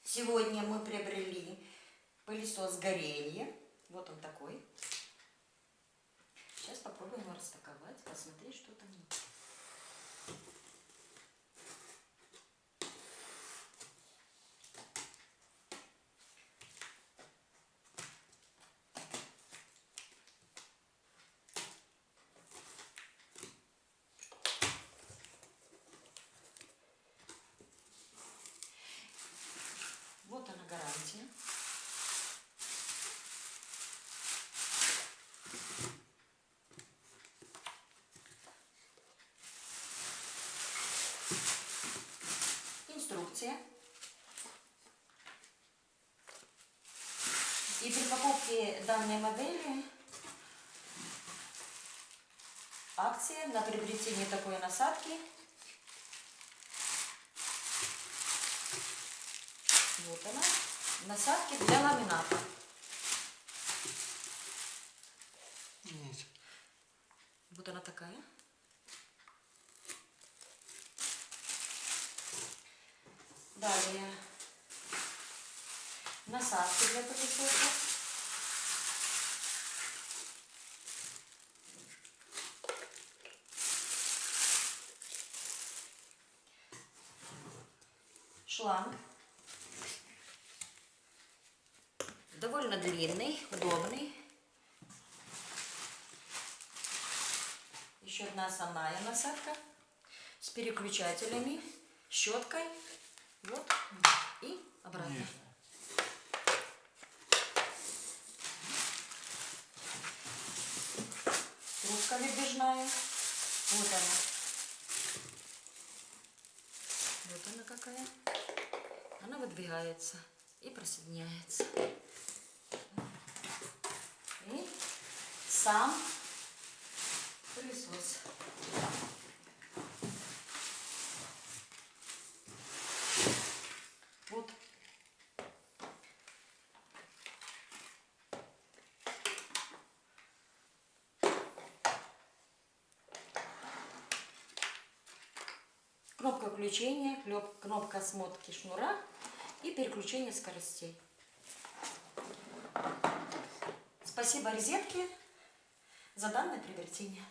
Сегодня мы приобрели пылесос Горелье. Вот он такой. Сейчас попробуем его распаковать, посмотреть, что там внутри. Вот она, гарантия. Инструкция. И при покупке данной модели акция на приобретение такой насадки. Вот она. Насадки для ламината. Нет. Вот она такая. Далее насадки для пылесоса. Шланг. Довольно длинный, удобный. Еще одна основная насадка с переключателями, щеткой. Вот. И обратно. Нет. Трубка выдвижная. Вот она. Вот она какая. Она выдвигается и присоединяется. И сам пылесос. Вот. Кнопка включения, кнопка смотки шнура и переключение скоростей. Спасибо розетке за данное приобретение.